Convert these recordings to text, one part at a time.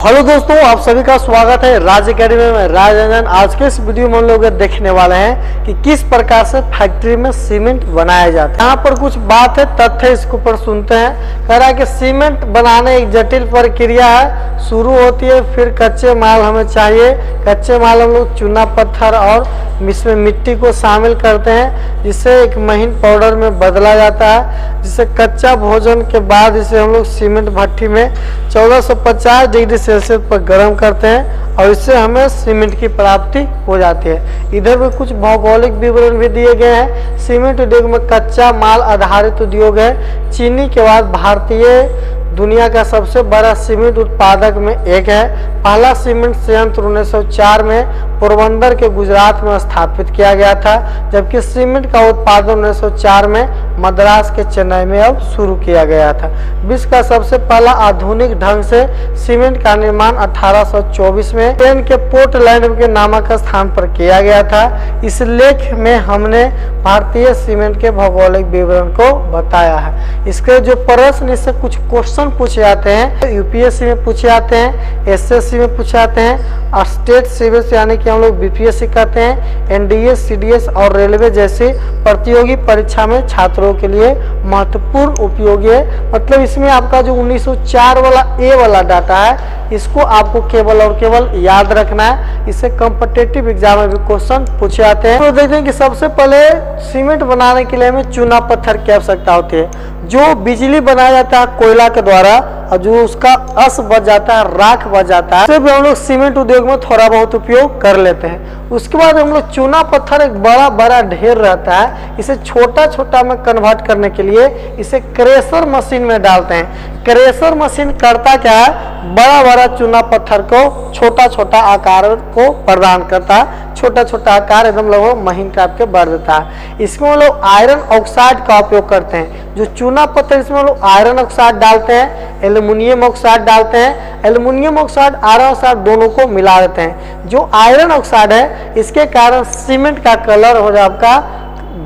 Hello दोस्तों, आप सभी का स्वागत है राज अकेडमी में। राजन आज के इस वीडियो में हम लोग देखने वाले हैं कि किस प्रकार से फैक्ट्री में सीमेंट बनाया जाता है। यहाँ पर कुछ बात है, तथ्य इसके ऊपर सुनते हैं। कह रहा है कि सीमेंट बनाने एक जटिल प्रक्रिया है, शुरू होती है, फिर कच्चे माल हमें चाहिए। कच्चे माल हम लोग चूना पत्थर और इसमें मिट्टी को शामिल करते हैं, जिससे एक महीन पाउडर में बदला जाता है, जिससे कच्चा भोजन के बाद इसे हम लोग सीमेंट भट्टी में 1450 डिग्री सेल्सियस पर गर्म करते हैं और इससे हमें सीमेंट की प्राप्ति हो जाती है। इधर भी कुछ भौगोलिक विवरण भी दिए गए हैं। सीमेंट उद्योग में कच्चा माल आधारित उद्योग है। चीनी के बाद भारतीय दुनिया का सबसे बड़ा सीमेंट उत्पादक में एक है। पहला सीमेंट संयंत्र 1904 में पोरबंदर के गुजरात में स्थापित किया गया था, जबकि सीमेंट का उत्पादन 1904 में मद्रास के चेन्नई में अब शुरू किया गया था। विश्व का सबसे पहला आधुनिक ढंग से सीमेंट का निर्माण 1824 में स्पेन के पोर्टलैंड के नामक स्थान पर किया गया था। इस लेख में हमने भारतीय सीमेंट के भौगोलिक विवरण को बताया है। इसके जो प्रश्न, इससे कुछ क्वेश्चन पूछे जाते हैं, यूपीएससी में पूछे जाते हैं, एसएससी में पूछे जाते हैं, और स्टेट सिविल यानी कि हम लोग बीपीएससी कहते हैं, एनडीए, सीडीएस और रेलवे जैसी प्रतियोगी परीक्षा में छात्रों के लिए महत्वपूर्ण उपयोगी है। मतलब इसमें आपका जो 1904 वाला ए वाला डाटा है, इसको आपको केवल और केवल याद रखना है। इससे कॉम्पिटिटिव एग्जाम में भी क्वेश्चन पूछे जाते हैं। तो देखते हैं कि सबसे पहले सीमेंट बनाने के लिए हमें चूना पत्थर की आवश्यकता होती है, जो बिजली बनाया जाता है कोयला के द्वारा, और जो उसका अस बच जाता है, राख बच जाता है, उससे भी हम लोग सीमेंट उद्योग में थोड़ा बहुत उपयोग कर लेते हैं। उसके बाद हम लोग चूना पत्थर एक बड़ा बड़ा ढेर रहता है, इसे छोटा छोटा में कन्वर्ट करने के लिए इसे क्रेशर मशीन में डालते हैं। क्रेशर मशीन करता क्या है, बड़ा बड़ा चूना पत्थर को छोटा छोटा आकार को प्रदान करता है, छोटा छोटा आकार एकदम लगभग महीन टाइप के बढ़ देता है। इसमें हम लोग आयरन ऑक्साइड का उपयोग करते हैं। जो चूना पत्थर, इसमें हम लोग आयरन ऑक्साइड डालते हैं, एल्युमिनियम ऑक्साइड डालते हैं। एल्युमिनियम ऑक्साइड, आयरन ऑक्साइड दोनों को मिला देते हैं। जो आयरन ऑक्साइड है, इसके कारण सीमेंट का कलर हो जाए आपका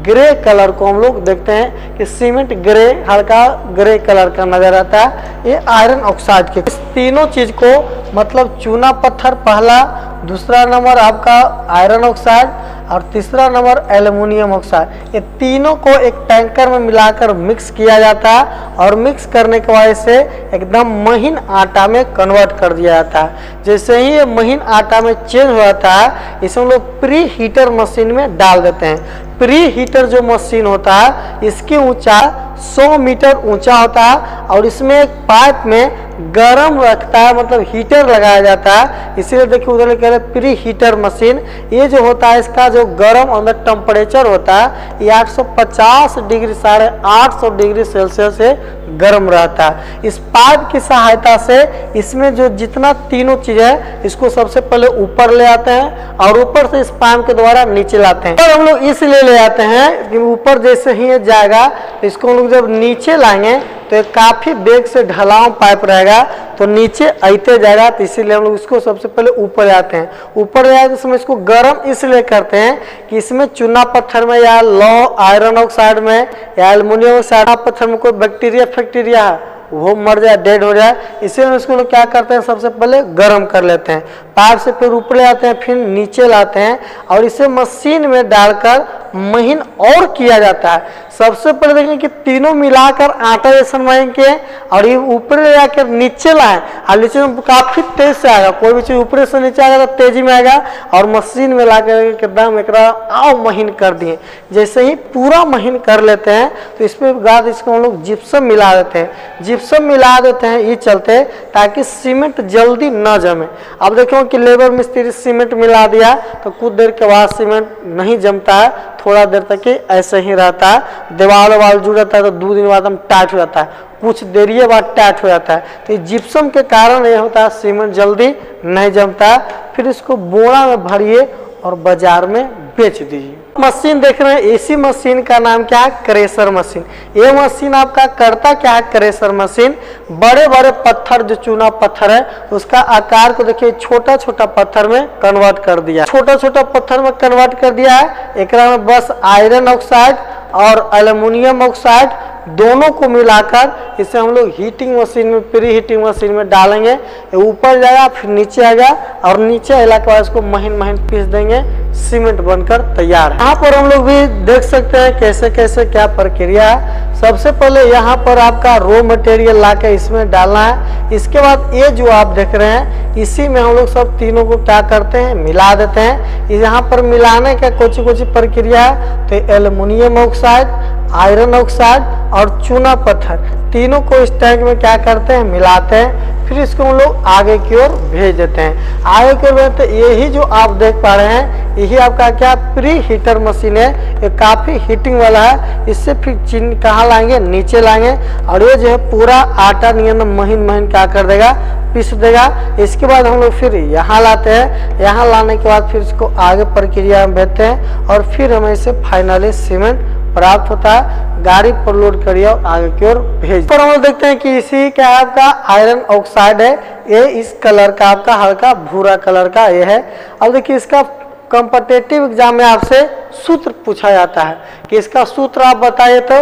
ग्रे कलर को हम लोग देखते हैं कि सीमेंट ग्रे, हल्का ग्रे कलर का नजर आता है। ये आयरन ऑक्साइड के इस तीनों चीज को, मतलब चूना पत्थर पहला, दूसरा नंबर आपका आयरन ऑक्साइड और तीसरा नंबर एल्युमिनियम ऑक्साइड, ये तीनों को एक टैंकर में मिलाकर मिक्स किया जाता है और मिक्स करने के बाद से एकदम महीन आटा में कन्वर्ट कर दिया जाता है। जैसे ही ये महीन आटा में चेंज हो जाता है, इसे हम लोग प्री हीटर मशीन में डाल देते हैं। प्री हीटर जो मशीन होता है, इसकी ऊंचाई 100 मीटर ऊंचा होता है और इसमें एक पाइप में गर्म रखता है, मतलब हीटर लगाया जाता है। इसीलिए देखिए उधर कह रहे प्री हीटर मशीन। ये जो होता है, इसका जो गर्म अंदर टेम्परेचर होता है, ये 850 डिग्री 850 डिग्री सेल्सियस से गर्म रहता है। इस पाइप की सहायता से इसमें जो जितना तीनों चीज है, इसको सबसे पहले ऊपर ले आते हैं और ऊपर से इस पाइप के द्वारा नीचे लाते हैं। और हम लोग इसलिए ले आते हैं कि ऊपर जैसे ही ये जाएगा, इसको हम लोग जब नीचे लाएंगे तो काफी बेग से ढलाव पाइप रहेगा, तो नीचे आते जाएगा। तो इसीलिए हम लोग इसको सबसे पहले ऊपर आते हैं। ऊपर जाए तो इसमें इसको गर्म इसलिए करते हैं कि इसमें चूना पत्थर में या लौ आयरन ऑक्साइड में या एल्युमिनियम ऑक्साइड पत्थर में कोई बैक्टीरिया फैक्टीरिया है, वो मर जाए, डेड हो जाए। इसीलिए इसको लोग क्या करते हैं, सबसे पहले गर्म कर लेते हैं, पाइप से फिर ऊपर ले आते हैं, फिर नीचे लाते हैं और इसे मशीन में डालकर महीन और किया जाता है। सबसे पहले देखें कि तीनों मिलाकर आटा जैसा महीन के, और ये ऊपर ले जाकर नीचे लाए, और नीचे में काफी तेज से आएगा। कोई भी चीज ऊपर से नीचे आएगा तो तेजी में आएगा, और मशीन में लाकर एकदम एक आओ महीन कर दिए। जैसे ही पूरा महीन कर लेते हैं, तो इसमें बाद इसको हम लोग जिप्सम मिला देते हैं। जिप्सम मिला देते हैं ये चलते ताकि सीमेंट जल्दी न जमे। अब देखो कि लेबर मिस्त्री सीमेंट मिला दिया, तो कुछ देर के बाद सीमेंट नहीं जमता है, थोड़ा देर तक ही ऐसे ही रहता है। दीवार वाल जुड़ जाता है तो 2 दिन बाद हम टाइट हो जाता है, कुछ देर बाद टाइट हो जाता है। तो जिप्सम के कारण ये होता है, सीमेंट जल्दी नहीं जमता है। फिर इसको बोरा में भरिए और बाजार में बेच दीजिए। मशीन देख रहे हैं, इसी मशीन का नाम क्या है, क्रेशर मशीन। ये मशीन आपका करता क्या है, क्रेशर मशीन बड़े बड़े पत्थर, जो चूना पत्थर है, उसका आकार को देखिए छोटा छोटा पत्थर में कन्वर्ट कर दिया, छोटा छोटा पत्थर में कन्वर्ट कर दिया है। एक में बस आयरन ऑक्साइड और एल्युमिनियम ऑक्साइड दोनों को मिलाकर इसे हम लोग हीटिंग मशीन में, प्री हीटिंग मशीन में डालेंगे। ये ऊपर जाएगा, फिर नीचे आएगा और नीचे आने के बाद इसको महीन महीन पीस देंगे, सीमेंट बनकर तैयार है। यहाँ पर हम लोग भी देख सकते हैं कैसे कैसे क्या प्रक्रिया है। सबसे पहले यहाँ पर आपका रॉ मटेरियल लाके इसमें डालना है। इसके बाद ये जो आप देख रहे हैं इसी में हम लोग सब तीनों को क्या करते हैं, मिला देते हैं। यहाँ पर मिलाने का कुछ प्रक्रिया है, तो एल्युमिनियम ऑक्साइड, आयरन ऑक्साइड और चूना पत्थर तीनों को इस टैंक में क्या करते हैं, मिलाते हैं। फिर इसको हम लोग आगे की ओर भेज देते हैं। आगे की ओर भेजते, यही जो आप देख पा रहे हैं यही आपका क्या प्री हीटर मशीन है। ये काफी हीटिंग वाला है। इससे फिर चीनी कहाँ लाएंगे, नीचे लाएंगे और ये जो है पूरा आटा नियन महीन महीन क्या कर देगा, पीस देगा। इसके बाद हम लोग फिर यहाँ लाते हैं। यहाँ लाने के बाद फिर इसको आगे प्रक्रिया में भेजते हैं और फिर हमें इसे फाइनली सीमेंट प्राप्त होता है। गाड़ी पर लोड करिए और आगे की ओर भेज। पर हम लोग देखते हैं कि इसी का आपका आयरन ऑक्साइड है। ये इस कलर का आपका हल्का भूरा कलर का ये है। अब देखिए इसका कॉम्पिटिटिव एग्जाम में आपसे सूत्र पूछा जाता है कि इसका सूत्र आप बताइए। तो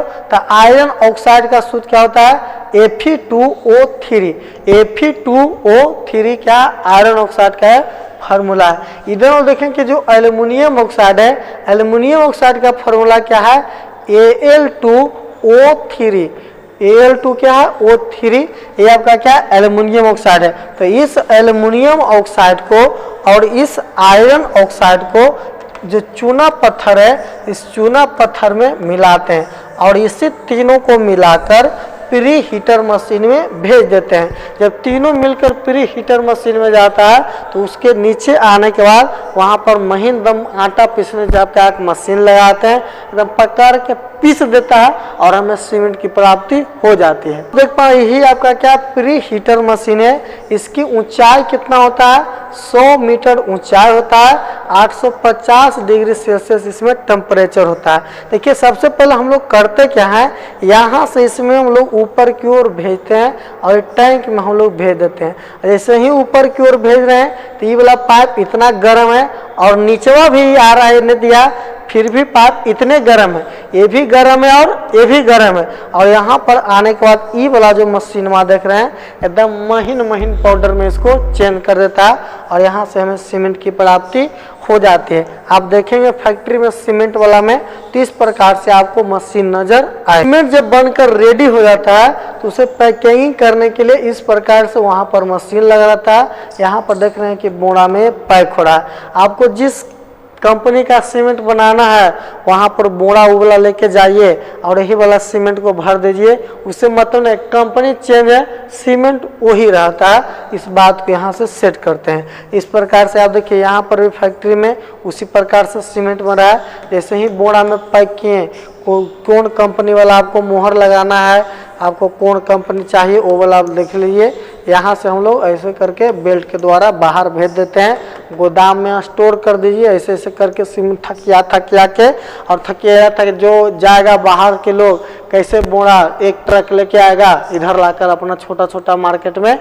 आयरन ऑक्साइड का सूत्र क्या होता है, Fe2O3। Fe2O3 क्या आयरन ऑक्साइड का है फार्मूला है। इधर हम देखें कि जो एल्युमिनियम ऑक्साइड है, एल्युमिनियम ऑक्साइड का फार्मूला क्या है, Al2O3। Al2 क्या है, O3। ये आपका क्या है, एल्युमिनियम ऑक्साइड है। तो इस एल्युमिनियम ऑक्साइड को और इस आयरन ऑक्साइड को जो चूना पत्थर है, इस चूना पत्थर में मिलाते हैं और इसी तीनों को मिलाकर प्री हीटर मशीन में भेज देते हैं। जब तीनों मिलकर प्री हीटर मशीन में जाता है तो उसके नीचे आने के बाद वहां पर महीन दम आटा पीसने जाते हैं, मशीन लगाते हैं, एकदम पकड़ के पीस देता है और हमें सीमेंट की प्राप्ति हो जाती है। देख पा यही आपका क्या प्री हीटर मशीन है। इसकी ऊंचाई कितना होता है, 100 मीटर ऊंचाई होता है। 850 डिग्री सेल्सियस इसमें टेम्परेचर होता है। देखिए सबसे पहले हम लोग करते क्या है, यहाँ से इसमें हम लोग ऊपर की ओर भेजते हैं और टैंक में हम लोग भेज देते हैं। जैसे ही ऊपर की ओर भेज रहे हैं तो ये वाला पाइप इतना गर्म है और नीचवा भी आ रहा है, ने दिया फिर भी पाइप इतने गर्म है, ये भी गर्म है और ये भी गर्म है। और यहाँ पर आने के बाद ये वाला जो मशीन में देख रहे हैं एकदम महीन महीन पाउडर में इसको चेंज कर देता है और यहाँ से हमें सीमेंट की प्राप्ति हो जाती है। आप देखेंगे फैक्ट्री में सीमेंट वाला में तो इस प्रकार से आपको मशीन नजर आए। सीमेंट जब बनकर रेडी हो जाता है तो उसे पैकिंग करने के लिए इस प्रकार से वहाँ पर मशीन लगा रहता है। यहाँ पर देख रहे हैं कि बोरा में पैक हो रहा है। आपको जिस कंपनी का सीमेंट बनाना है वहाँ पर बोरा उबला लेके जाइए और यही वाला सीमेंट को भर दीजिए। उससे मतलब नहीं, कंपनी चेंज है, सीमेंट वही रहता है। इस बात को यहाँ से सेट करते हैं। इस प्रकार से आप देखिए यहाँ पर भी फैक्ट्री में उसी प्रकार से सीमेंट बन रहा है। जैसे ही बोरा में पैक किए, कौन कंपनी वाला आपको मोहर लगाना है, आपको कौन कंपनी चाहिए वो वाला आप देख लीजिए। यहाँ से हम लोग ऐसे करके बेल्ट के द्वारा बाहर भेज देते हैं। गोदाम में स्टोर कर दीजिए। ऐसे ऐसे करके सीमेंट थकिया के और थकिया तक जो जाएगा बाहर के लोग कैसे बोरा एक ट्रक लेके आएगा, इधर लाकर अपना छोटा छोटा मार्केट में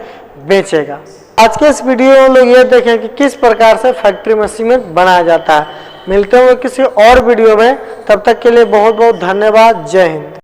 बेचेगा। आज के इस वीडियो में लोग ये देखें कि किस प्रकार से फैक्ट्री में सीमेंट बनाया जाता है। मिलते हुए किसी और वीडियो में, तब तक के लिए बहुत बहुत धन्यवाद। जय हिंद।